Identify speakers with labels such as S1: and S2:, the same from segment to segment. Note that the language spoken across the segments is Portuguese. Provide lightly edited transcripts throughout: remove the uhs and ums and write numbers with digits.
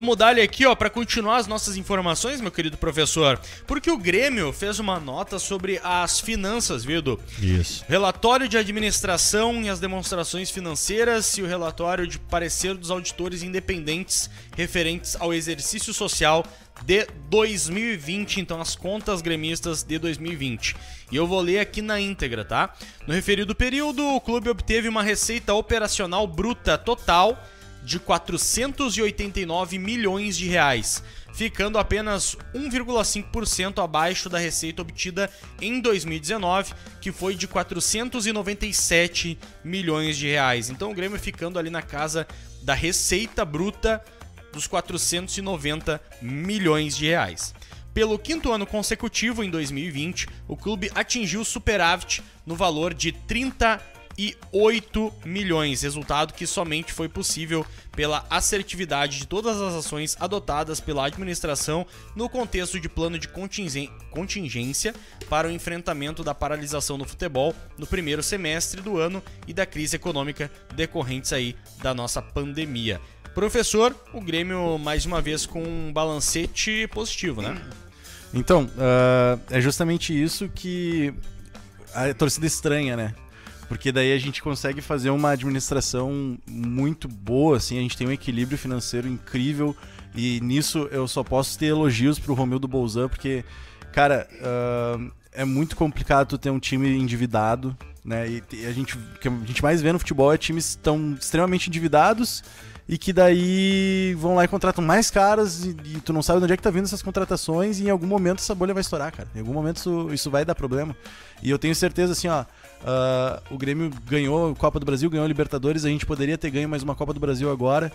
S1: Mudar ele aqui, ó, para continuar as nossas informações, meu querido professor, porque o Grêmio fez uma nota sobre as finanças, viu, Edu?
S2: Isso.
S1: Relatório de administração e as demonstrações financeiras e o relatório de parecer dos auditores independentes referentes ao exercício social de 2020, então as contas gremistas de 2020. E eu vou ler aqui na íntegra, tá? No referido período, o clube obteve uma receita operacional bruta total de 489 milhões de reais, ficando apenas 1,5% abaixo da receita obtida em 2019, que foi de 497 milhões de reais. Então o Grêmio ficando ali na casa da receita bruta dos 490 milhões de reais. Pelo quinto ano consecutivo, em 2020, o clube atingiu superávit no valor de 38 milhões, resultado que somente foi possível pela assertividade de todas as ações adotadas pela administração no contexto de plano de contingência para o enfrentamento da paralisação do futebol no primeiro semestre do ano e da crise econômica decorrentes aí da nossa pandemia. Professor, o Grêmio mais uma vez com um balancete positivo, né?
S2: Então, é justamente isso que a torcida estranha, né? Porque daí a gente consegue fazer uma administração muito boa, assim, a gente tem um equilíbrio financeiro incrível e nisso eu só posso ter elogios pro Romildo Bolzan, porque, cara, é muito complicado tu ter um time endividado, né? E o que a gente mais vê no futebol é times tão extremamente endividados e que daí vão lá e contratam mais caras e tu não sabe de onde é que tá vindo essas contratações e em algum momento essa bolha vai estourar, cara. Em algum momento isso vai dar problema. E eu tenho certeza, assim, ó, o Grêmio ganhou a Copa do Brasil, ganhou a Libertadores, a gente poderia ter ganho mais uma Copa do Brasil agora.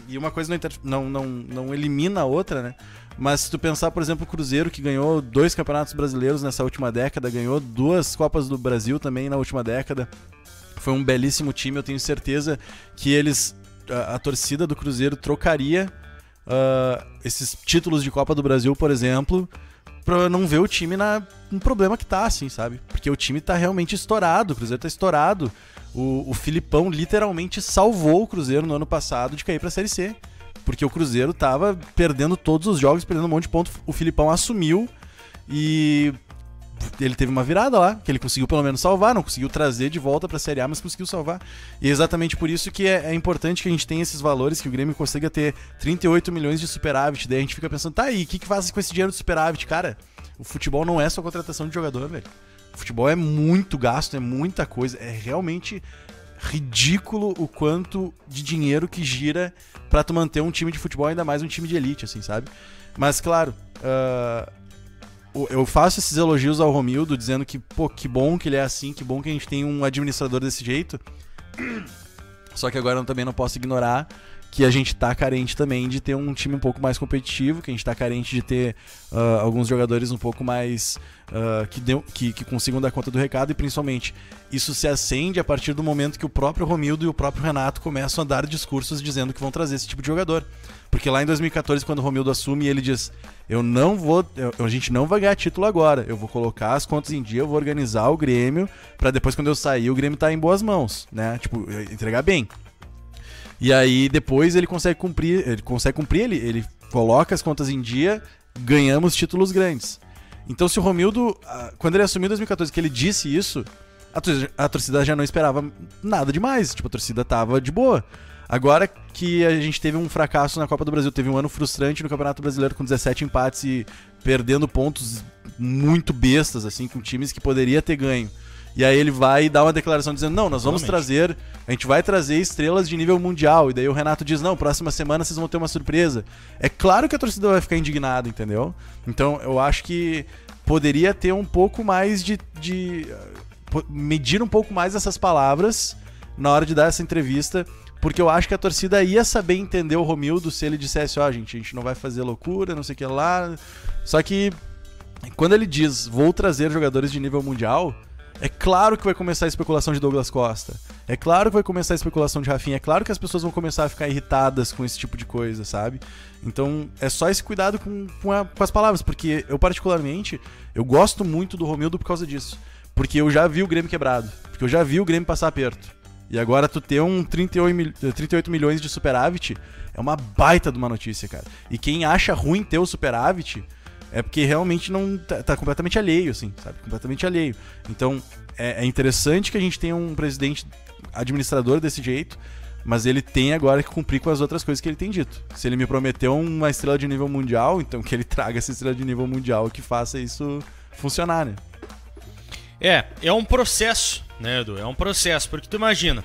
S2: E uma coisa não elimina a outra, né? Mas se tu pensar, por exemplo, o Cruzeiro, que ganhou 2 campeonatos brasileiros nessa última década, ganhou 2 Copas do Brasil também na última década, foi um belíssimo time, eu tenho certeza que a torcida do Cruzeiro trocaria esses títulos de Copa do Brasil, por exemplo, pra não ver o time no problema que tá, assim, sabe? Porque o time tá realmente estourado, o Cruzeiro tá estourado. O Filipão literalmente salvou o Cruzeiro no ano passado de cair pra Série C. Porque o Cruzeiro tava perdendo todos os jogos, perdendo um monte de pontos. O Filipão assumiu e ele teve uma virada lá, que ele conseguiu pelo menos salvar, não conseguiu trazer de volta pra Série A, mas conseguiu salvar. E é exatamente por isso que é importante que a gente tenha esses valores, que o Grêmio consiga ter 38 milhões de superávit. Daí a gente fica pensando, tá aí, o que faz com esse dinheiro de superávit? Cara, o futebol não é só contratação de jogador, velho. O futebol é muito gasto, é muita coisa, é realmente ridículo o quanto de dinheiro que gira pra tu manter um time de futebol, ainda mais um time de elite, assim, sabe? Mas, claro, eu faço esses elogios ao Romildo, dizendo que, pô, que bom que ele é assim, que bom que a gente tem um administrador desse jeito. Só que agora eu também não posso ignorar que a gente tá carente também de ter um time um pouco mais competitivo, que a gente tá carente de ter alguns jogadores um pouco mais que consigam dar conta do recado, e principalmente isso se acende a partir do momento que o próprio Romildo e o próprio Renato começam a dar discursos dizendo que vão trazer esse tipo de jogador. Porque lá em 2014, quando o Romildo assume, ele diz: a gente não vai ganhar título agora, eu vou colocar as contas em dia, eu vou organizar o Grêmio pra depois, quando eu sair, o Grêmio tá em boas mãos, né? Tipo, entregar bem. E aí depois ele consegue cumprir, ele coloca as contas em dia, ganhamos títulos grandes. Então se o Romildo, quando ele assumiu em 2014, que ele disse isso, a torcida já não esperava nada demais, tipo, a torcida tava de boa. Agora que a gente teve um fracasso na Copa do Brasil, teve um ano frustrante no Campeonato Brasileiro com 17 empates e perdendo pontos muito bestas, assim, com times que poderia ter ganho. E aí ele vai dar uma declaração dizendo: não, nós vamos trazer, a gente vai trazer estrelas de nível mundial. E daí o Renato diz: não, próxima semana vocês vão ter uma surpresa. É claro que a torcida vai ficar indignada, entendeu? Então eu acho que poderia ter um pouco mais medir um pouco mais essas palavras na hora de dar essa entrevista, porque eu acho que a torcida ia saber entender o Romildo se ele dissesse: ó, gente, a gente não vai fazer loucura, não sei o que lá. Só que quando ele diz: vou trazer jogadores de nível mundial, é claro que vai começar a especulação de Douglas Costa. É claro que vai começar a especulação de Rafinha. É claro que as pessoas vão começar a ficar irritadas com esse tipo de coisa, sabe? Então é só esse cuidado com as palavras. Porque eu, particularmente, eu gosto muito do Romildo por causa disso. Porque eu já vi o Grêmio quebrado. Porque Porque eu já vi o Grêmio passar aperto. E agora tu ter um 38 milhões de superávit é uma baita de uma notícia, cara. E quem acha ruim ter o superávit é porque realmente não tá completamente alheio, assim, sabe? Completamente alheio. Então, é interessante que a gente tenha um presidente administrador desse jeito, mas ele tem agora que cumprir com as outras coisas que ele tem dito. Se ele me prometeu uma estrela de nível mundial, então que ele traga essa estrela de nível mundial e que faça isso funcionar, né?
S1: É um processo, né, Edu? É um processo, porque tu imagina,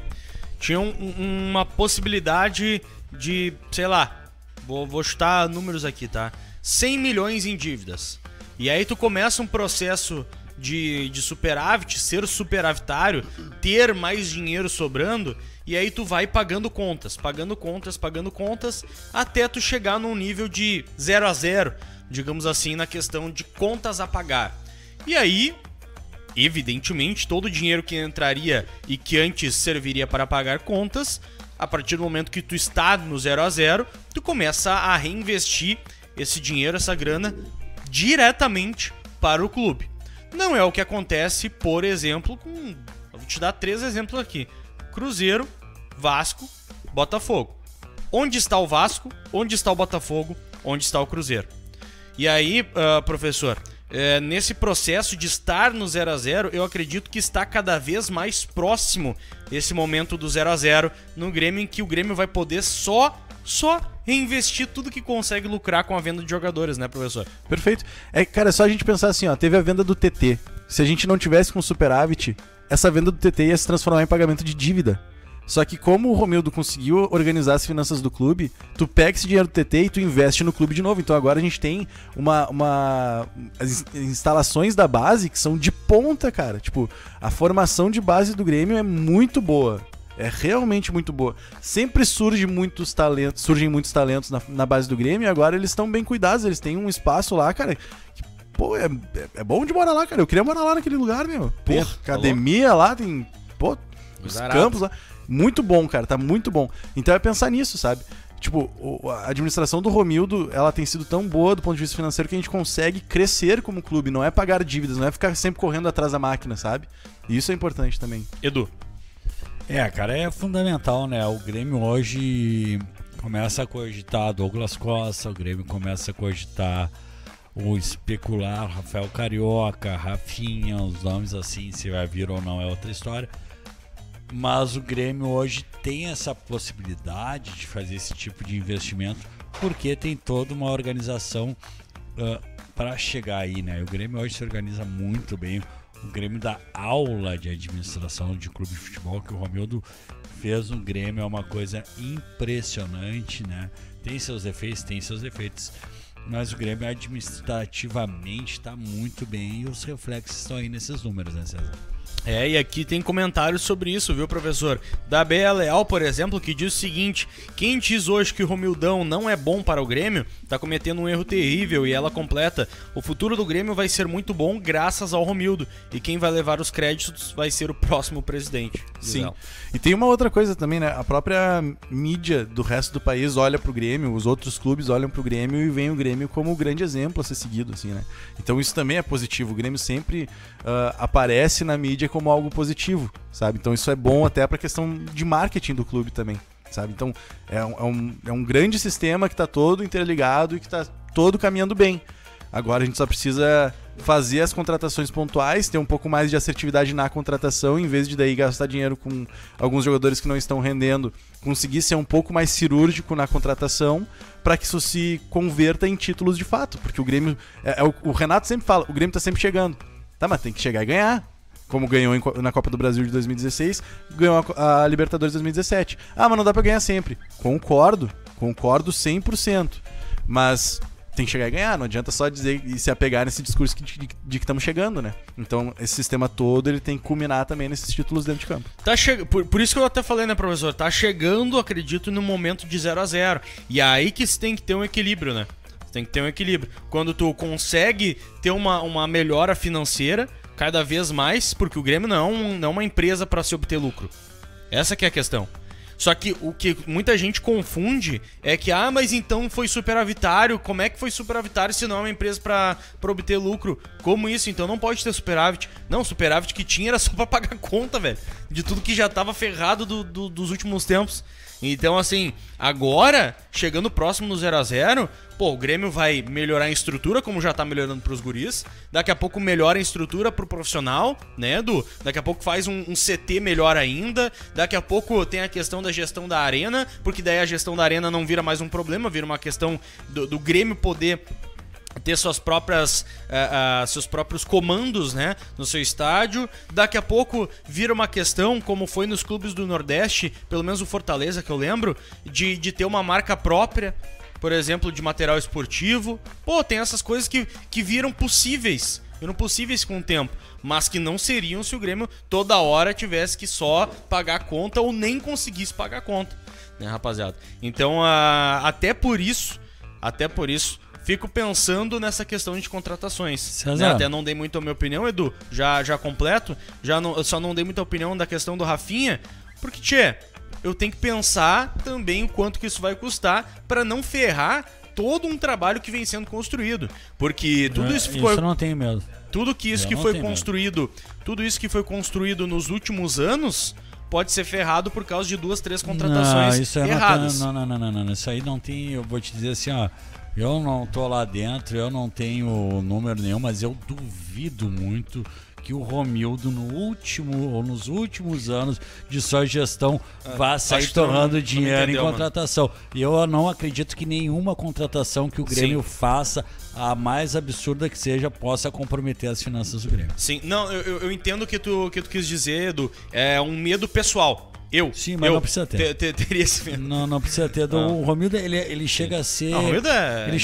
S1: tinha uma possibilidade de, sei lá, vou chutar números aqui, tá? 100 milhões em dívidas. E aí tu começa um processo de superávit, ser superavitário, ter mais dinheiro sobrando, e aí tu vai pagando contas, até tu chegar num nível de 0-0, digamos assim, na questão de contas a pagar. E aí, evidentemente, todo o dinheiro que entraria e que antes serviria para pagar contas, a partir do momento que tu está no 0-0, tu começa a reinvestir esse dinheiro, essa grana, diretamente para o clube. Não é o que acontece, por exemplo, eu vou te dar 3 exemplos aqui. Cruzeiro, Vasco, Botafogo. Onde está o Vasco? Onde está o Botafogo? Onde está o Cruzeiro? E aí, professor, nesse processo de estar no 0-0, eu acredito que está cada vez mais próximo esse momento do 0-0 no Grêmio, em que o Grêmio vai poder só reinvestir tudo que consegue lucrar com a venda de jogadores, né, professor?
S2: Perfeito. Cara, é só a gente pensar assim, ó, teve a venda do TT. Se a gente não tivesse com superávit, essa venda do TT ia se transformar em pagamento de dívida. Só que como o Romildo conseguiu organizar as finanças do clube, tu pega esse dinheiro do TT e tu investe no clube de novo. Então agora a gente tem as instalações da base que são de ponta, cara. Tipo, a formação de base do Grêmio é muito boa. É realmente muito boa. Sempre surgem muitos talentos na base do Grêmio e agora eles estão bem cuidados. Eles têm um espaço lá, cara, que, pô, é bom de morar lá, cara. Eu queria morar lá naquele lugar, meu. Tem academia lá, tem, pô, os campos lá. Muito bom, cara, tá muito bom. Então é pensar nisso, sabe? Tipo, a administração do Romildo, ela tem sido tão boa do ponto de vista financeiro que a gente consegue crescer como clube. Não é pagar dívidas, não é ficar sempre correndo atrás da máquina, sabe? E isso é importante também.
S1: Edu.
S3: Cara, é fundamental, né? O Grêmio hoje começa a cogitar Douglas Costa, o Grêmio começa a cogitar o especular Rafael Carioca, Rafinha, os nomes assim, se vai vir ou não é outra história. Mas o Grêmio hoje tem essa possibilidade de fazer esse tipo de investimento porque tem toda uma organização para chegar aí, né? O Grêmio hoje se organiza muito bem. O Grêmio dá aula de administração de clube de futebol, que o Romildo fez no Grêmio, é uma coisa impressionante, né? Tem seus defeitos, mas o Grêmio administrativamente está muito bem e os reflexos estão aí nesses números, né, César?
S1: E aqui tem comentários sobre isso, viu, professor? Da Bea Leal, por exemplo, que diz o seguinte: quem diz hoje que o Romildão não é bom para o Grêmio, tá cometendo um erro terrível. E ela completa: o futuro do Grêmio vai ser muito bom graças ao Romildo, e quem vai levar os créditos vai ser o próximo presidente.
S2: Sim. E tem uma outra coisa também, né? A própria mídia do resto do país olha pro Grêmio, os outros clubes olham pro Grêmio e veem o Grêmio como o grande exemplo a ser seguido, assim, né? Então isso também é positivo. O Grêmio sempre aparece na mídia como algo positivo, sabe? Então isso é bom até pra questão de marketing do clube também, sabe? Então é um grande sistema que tá todo interligado e que tá todo caminhando bem. Agora a gente só precisa fazer as contratações pontuais, ter um pouco mais de assertividade na contratação, em vez de daí gastar dinheiro com alguns jogadores que não estão rendendo, conseguir ser um pouco mais cirúrgico na contratação para que isso se converta em títulos de fato, porque o Grêmio, o Renato sempre fala, o Grêmio tá sempre chegando, tá, mas tem que chegar e ganhar, como ganhou na Copa do Brasil de 2016, ganhou a Libertadores de 2017. Ah, mas não dá pra ganhar sempre. Concordo 100%, mas tem que chegar e ganhar, não adianta só dizer e se apegar nesse discurso de que estamos chegando, né? Então, esse sistema todo, ele tem que culminar também nesses títulos dentro de campo.
S1: Por isso que eu até falei, né, professor? Tá chegando, acredito, no momento de 0-0. E é aí que você tem que ter um equilíbrio, né? Você tem que ter um equilíbrio. Quando tu consegue ter uma melhora financeira, cada vez mais, porque o Grêmio não é uma empresa para se obter lucro. Essa que é a questão. Só que o que muita gente confunde é que, mas então foi superavitário. Como é que foi superavitário se não é uma empresa pra obter lucro? Como isso? Então não pode ter superávit. Não, superávit que tinha era só pra pagar conta, velho. De tudo que já tava ferrado dos últimos tempos. Então, assim, agora, chegando próximo no 0-0, pô, o Grêmio vai melhorar a estrutura, como já tá melhorando pros guris. Daqui a pouco melhora a estrutura pro profissional, né, Edu? Daqui a pouco faz um CT melhor ainda. Daqui a pouco tem a questão da gestão da arena, porque daí a gestão da arena não vira mais um problema, vira uma questão do Grêmio poder ter seus próprios comandos, né, no seu estádio. Daqui a pouco vira uma questão, como foi nos clubes do Nordeste, pelo menos o Fortaleza, que eu lembro, de ter uma marca própria, por exemplo, de material esportivo. Pô, tem essas coisas que viram possíveis com o tempo, mas que não seriam se o Grêmio toda hora tivesse que só pagar a conta ou nem conseguisse pagar a conta, né, rapaziada? Então, até por isso, fico pensando nessa questão de contratações. Né? Até não dei muito a minha opinião, Edu. Já completo. Eu só não dei muita opinião da questão do Rafinha. Porque, eu tenho que pensar também o quanto que isso vai custar para não ferrar todo um trabalho que vem sendo construído. Porque tudo isso foi...
S3: Isso não tem medo.
S1: Tudo isso que foi construído nos últimos anos pode ser ferrado por causa de 2, 3 contratações erradas.
S3: Não. Isso aí não tem... Eu vou te dizer assim, ó... Eu não tô lá dentro, eu não tenho número nenhum, mas eu duvido muito que o Romildo nos últimos anos de sua gestão vá sair torrando dinheiro em contratação. E eu não acredito que nenhuma contratação que o Grêmio faça, a mais absurda que seja, possa comprometer as finanças do Grêmio.
S1: Sim, não, eu entendo o que tu quis dizer, Edu. É um medo pessoal.
S3: Sim, mas não precisa ter.
S1: Teria esse medo.
S3: Não precisa ter. O Romildo, ele chega a ser...
S1: O Romildo é...